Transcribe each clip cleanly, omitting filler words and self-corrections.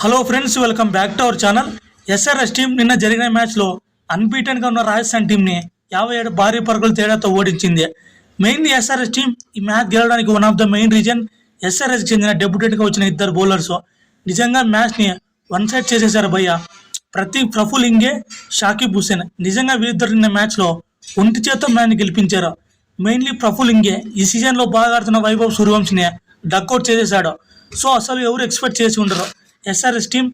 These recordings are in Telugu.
Hello friends, welcome back to our channel. SRS team నిన్న జరిగిన మ్యాచ్లో అన్బీటెన్గా ఉన్న రాజస్థాన్ టీంని 57 భారీ పరుగుల తేడాతో ఓడించింది. మెయిన్లీ ఎస్ఆర్ఎస్ టీం ఈ మ్యాచ్ గెలవడానికి one of the main reason ఎస్ఆర్ఎస్కి చెందిన డెబ్యూటెంట్గా వచ్చిన ఇద్దరు బౌలర్స్ నిజంగా మ్యాచ్ని వన్ సైడ్ చేసేశారు భయ్య. ప్రఫుల్ ఇంగే, షాకిబ్ హుసేన్ నిజంగా వీరిద్దరు నిన్న మ్యాచ్లో ఒంటి చేత మ్యాచ్ని గెలిపించారు. మెయిన్లీ ప్రఫుల్ ఇంగే ఈ సీజన్లో బాగా ఆడుతున్న వైభవ్ సూర్యవంశిని డక్అవుట్ చేసేశాడు. సో అసలు ఎవరు ఎక్స్పెక్ట్ చేసి ఉండరు ఎస్ఆర్ఎస్ టీం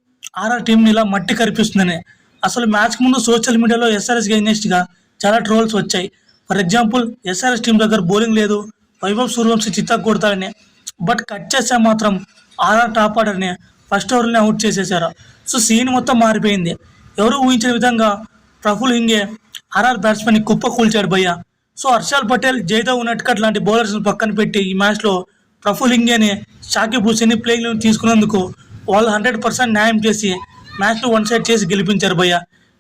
ఆర్ఆర్ టీంని ఇలా మట్టి కనిపిస్తుందని. అసలు మ్యాచ్కి ముందు సోషల్ మీడియాలో ఎస్ఆర్ఎస్కి అగెన్స్ట్గా చాలా ట్రోల్స్ వచ్చాయి. ఫర్ ఎగ్జాంపుల్, ఎస్ఆర్ఎస్ టీం దగ్గర బౌలింగ్ లేదు, వైభవ్ సూర్యవంశి చిత్తా కొడతాడని. బట్ కట్ చేస్తే మాత్రం ఆర్ఆర్ టాప్ ఆర్డర్ని ఫస్ట్ ఓవర్లోనే అవుట్ చేసేశారు. సో సీన్ మొత్తం మారిపోయింది. ఎవరు ఊహించిన విధంగా ప్రఫుల్ ఇంగే ఆర్ఆర్ బ్యాట్స్మెన్ని కుప్ప కూల్చాడు భయ్య. సో హర్షల్ పటేల్, జైదేవ్ ఉనట్కట్ లాంటి బౌలర్స్ని పక్కన పెట్టి ఈ మ్యాచ్లో ప్రఫుల్ ఇంగేని, షాకిబ్ హుసేన్ని ప్లేయింగ్ తీసుకున్నందుకు వాళ్ళు 100% న్యాయం చేసి మ్యాచ్ను వన్ సైడ్ చేసి గెలిపించారు భయ్య.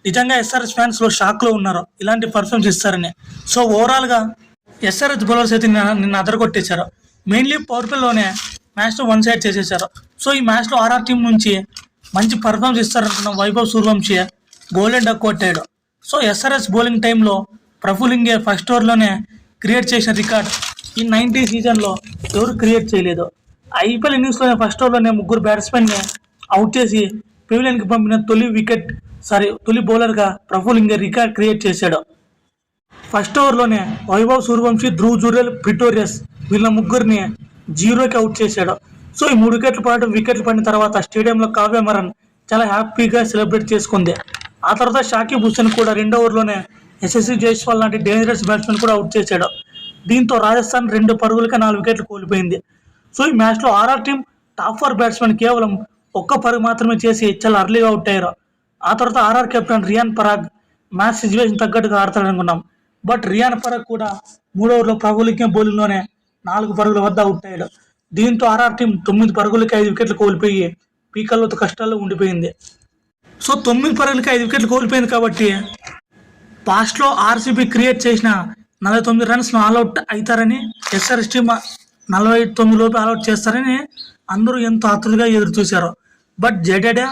నిజంగా ఎస్ఆర్ఎస్ ఫ్యాన్స్లో షాక్లో ఉన్నారు ఇలాంటి పర్ఫార్మెన్స్ ఇస్తారని. సో ఓవరాల్గా ఎస్ఆర్ఎస్ బౌలర్స్ అయితే నిన్న అదరగొట్టేశారు. మెయిన్లీ పవర్ ప్లేలోనే మ్యాచ్ను వన్ సైడ్ చేసేశారు. సో ఈ మ్యాచ్లో ఆర్ఆర్ టీం నుంచి మంచి పర్ఫార్మెన్స్ ఇస్తారనుకున్న వైభవ్ సూర్యవంశి బౌలింగ్ డక్ కొట్టాడు. సో ఎస్ఆర్ఎస్ బౌలింగ్ టైంలో ప్రఫుల్ ఇంగే ఫస్ట్ ఓవర్లోనే క్రియేట్ చేసిన రికార్డ్ ఈ 90 సీజన్లో ఎవరు క్రియేట్ చేయలేదు. ఐపీఎల్ ఇన్నింగ్స్లోనే ఫస్ట్ ఓవర్లోనే ముగ్గురు బ్యాట్స్మెన్ని అవుట్ చేసి పెవిలియన్కి పంపిన తొలి బౌలర్గా ప్రఫుల్ ఇంగే రికార్డ్ క్రియేట్ చేశాడు. ఫస్ట్ ఓవర్లోనే వైభవ్ సూర్యవంశి, ధ్రువ్ జురేల్, ప్రిటోరియస్ వీళ్ళ ముగ్గురిని 0కి అవుట్ చేశాడు. సో ఈ 3 వికెట్లు పడిన తర్వాత స్టేడియంలో కావ్య మరన్ చాలా హ్యాపీగా సెలబ్రేట్ చేసుకుంది. ఆ తర్వాత షాకిబ్ హుసేన్ కూడా రెండో ఓవర్లోనే యశస్వి జైస్వాల్ లాంటి డేంజరస్ బ్యాట్స్మెన్ కూడా అవుట్ చేశాడు. దీంతో రాజస్థాన్ 2 పరుగులకి 4 వికెట్లు కోల్పోయింది. సో ఈ మ్యాచ్లో ఆర్ఆర్ టీం టాప్ 4 బ్యాట్స్మెన్ కేవలం 1 పరుగు మాత్రమే చేసి చాలా అర్లీగా అవుట్ అయ్యారు. ఆ తర్వాత RR captain Riyan Parag match situation తగ్గట్టుగా ఆడతాడనుకున్నాం. బట్ రియాన్ పరాగ్ కూడా 3 ఓవర్లో ప్రఫుల్ ఇంగే బౌలింగ్లోనే 4 పరుగుల వద్ద అవుట్ అయ్యాడు. దీంతో ఆర్ఆర్ టీం 9 పరుగులకి 5 వికెట్లు కోల్పోయి పీకల్లో కష్టాల్లో ఉండిపోయింది. సో 9 పరుగులకి 5 వికెట్లు కోల్పోయింది కాబట్టి పాస్ట్లో ఆర్సీబీ క్రియేట్ చేసిన 49 రన్స్ను ఆల్అవుట్ అవుతారని, ఎస్ఆర్ఎస్ టీం 49 లోపు ఆల్అవుట్ చేస్తారని అందరూ ఎంతో ఆతృతగా ఎదురు చూశారు. బట్ జడేజా,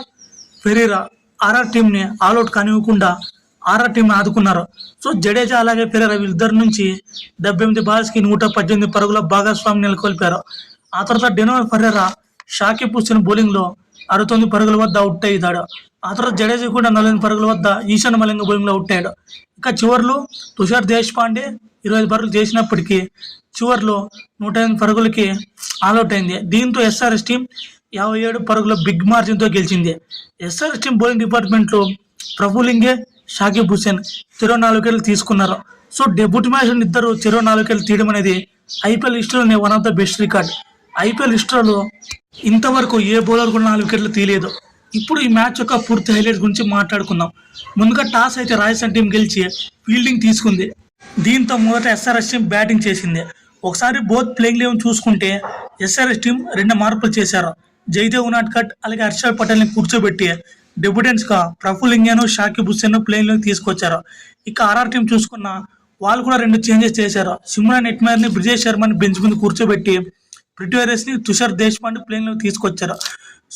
ఫెరీరా ఆర్ఆర్ టీంని ఆల్అవుట్ కానివ్వకుండా ఆర్ఆర్ టీంని ఆదుకున్నారు. సో జడేజా అలాగే ఫెరీరా వీళ్ళిద్దరి నుంచి 78 బాల్స్కి 118 పరుగుల భాగస్వామ్యం నెలకొల్పారు. ఆ తర్వాత డెనోవర్ ఫెరీరా, షాకిబ్ హుసేన్ బౌలింగ్లో 69 పరుగుల వద్ద అవుట్ అయ్యాడు. ఆ తర్వాత జడేజా కూడా 48 పరుగుల వద్ద ఈశాన్ మలింగ బౌలింగ్లో అవుట్ అయ్యాడు. ఇక చివర్లో తుషార్ దేశపాండే 25 పరుగులు చేసినప్పటికీ చివర్లో 108 పరుగులకి ఆల్అవుట్ అయింది. దీంతో ఎస్ఆర్ఎస్ టీం 57 పరుగుల బిగ్ మార్జిన్తో గెలిచింది. ఎస్ఆర్ఎస్ టీం బౌలింగ్ డిపార్ట్మెంట్లో ప్రఫుల్ ఇంగే, షాకిబ్ హుసేన్ చెరో 4 వికెట్లు తీసుకున్నారు. సో డెబ్యూట్ మ్యాచ్ ఇద్దరు చెరో 4 వికెట్లు తీయడం అనేది ఐపీఎల్ హిస్టరీలోనే one of the best record. IPL హిస్టరీలో ఇంతవరకు ఏ బౌలర్ కూడా 4 వికెట్లు తీయలేదు. ఇప్పుడు ఈ మ్యాచ్ యొక్క పూర్తి హైలైట్స్ గురించి మాట్లాడుకుందాం. ముందుగా టాస్ అయితే రాజస్థాన్ టీం గెలిచి ఫీల్డింగ్ తీసుకుంది. దీంతో మొదట ఎస్ఆర్ఎస్ టీం బ్యాటింగ్ చేసింది. ఒకసారి బోత్ ప్లేయింగ్ లెవెన్ చూసుకుంటే ఎస్ఆర్ఎస్ టీం 2 మార్పులు చేశారు. జైదేవ్ ఉనాట్కట్ అలాగే హర్షల్ పటేల్ని కూర్చోబెట్టి డెబ్యూటెంట్స్గా ప్రఫుల్ ఇంగేను, షాకిబ్ హుసేన్ ప్లేయింగ్లోకి తీసుకొచ్చారు. ఇక ఆర్ఆర్ టీం చూసుకున్న వాళ్ళు కూడా 2 చేంజెస్ చేశారు. సిమ్రాన్ హెట్మేయర్ని, బ్రిజేష్ శర్మని బెంచ్ మీద కూర్చోబెట్టి ప్రిటోరియస్ని, తుషార్ దేశపాండే ప్లేయింగ్లోకి తీసుకొచ్చారు.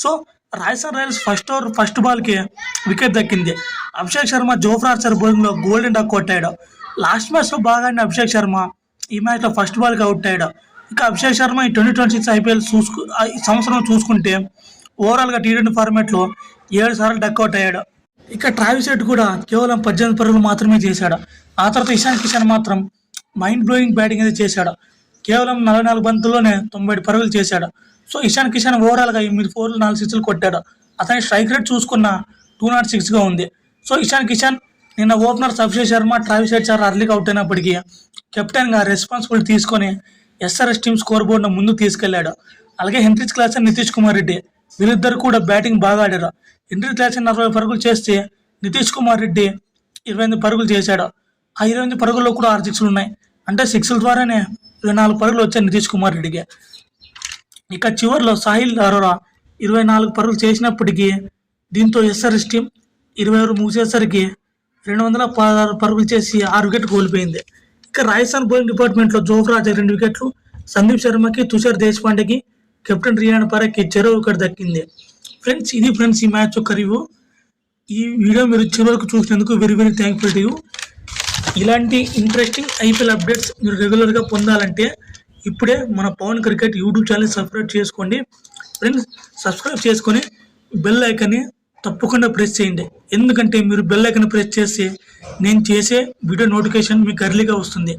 సో రాజస్థాన్ రాయల్స్ ఫస్ట్ బాల్కి వికెట్ దక్కింది. అభిషేక్ శర్మ జోఫ్రా ఆర్చర్ బౌలింగ్లో గోల్డెన్ డక్ కొట్టాడు. లాస్ట్ మ్యాచ్లో బాగా ఆడిన అభిషేక్ శర్మ ఈ మ్యాచ్లో ఫస్ట్ బాల్కి అవుట్ అయ్యాడు. ఇక అభిషేక్ శర్మ ఈ 2026 ఐపీఎల్ ఈ సంవత్సరం చూసుకుంటే ఓవరాల్గా T20 ఫార్మాట్లో 7 సార్లు డక్అవుట్ అయ్యాడు. ఇక ట్రావిస్ హెడ్ కూడా కేవలం 18 పరుగులు మాత్రమే చేశాడు. ఆ తర్వాత ఇషాన్ కిషన్ మాత్రం మైండ్ బ్లోయింగ్ బ్యాటింగ్ అయితే చేశాడు. కేవలం 44 బంతుల్లోనే 97 పరుగులు చేశాడు. సో ఇషాన్ కిషన్ ఓవరాల్గా 8 4లు 4 సిక్స్లు కొట్టాడు. అతని స్ట్రైక్ రేట్ చూసుకున్న 206గా ఉంది. సో ఇషాన్ కిషన్ నిన్న openers Abhishek Sharma, Travis head చాలా అర్లీగా అవుట్ అయినప్పటికీ కెప్టెన్గా రెస్పాన్సిబిలిటీ తీసుకొని ఎస్ఆర్ఎస్ టీం స్కోర్ బోర్డును ముందుకు తీసుకెళ్లాడు. అలాగే హెన్రిచ్ క్లాసన్, నితీష్ కుమార్ రెడ్డి వీళ్ళిద్దరు కూడా బ్యాటింగ్ బాగా ఆడారు. హెన్రిచ్ క్లాసన్ 40 పరుగులు చేస్తే నితీష్ కుమార్ రెడ్డి 28 పరుగులు చేశాడు. ఆ 28 పరుగుల్లో కూడా 6 సిక్స్లు ఉన్నాయి. అంటే సిక్స్ల ద్వారానే 24 పరుగులు వచ్చాయి నితీష్ కుమార్ రెడ్డికి. ఇక చివర్లో సాహిల్ అరోరా 24 పరుగులు చేసినప్పటికీ దీంతో ఎస్ఆర్ఎస్ టీం 20 ఓవర్లు ముగిసేసరికి 216 పరుగులు చేసి 6 వికెట్లు కోల్పోయింది. ఇక రాజస్థాన్ బౌలింగ్ డిపార్ట్మెంట్లో జోఫ్రా ఆర్చర్ 2 వికెట్లు, సందీప్ శర్మకి, తుషార్ దేశపాండేకి, కెప్టెన్ రియాన్ పరాగ్కి చెరో వికెట్ దక్కింది. ఫ్రెండ్స్ ఇది ఫ్రెండ్స్ ఈ మ్యాచ్ యొక్క రివ్యూ. ఈ వీడియో మీరు చివరి వరకు చూసినందుకు very very thankful to you. ఇలాంటి ఇంట్రెస్టింగ్ ఐపీఎల్ అప్డేట్స్ మీరు రెగ్యులర్గా పొందాలంటే ఇప్పుడే మన Pavan cricket YouTube channel subscribe చేసుకోండి ఫ్రెండ్స్. సబ్స్క్రైబ్ చేసుకొని బెల్ ఐకాన్ని తప్పకుండా ప్రెస్ చేయండి. ఎందుకంటే మీరు బెల్ ఐకాన్ ప్రెస్ చేస్తే నేను చేసే వీడియో నోటిఫికేషన్ మీకు ఎర్లీగా వస్తుంది.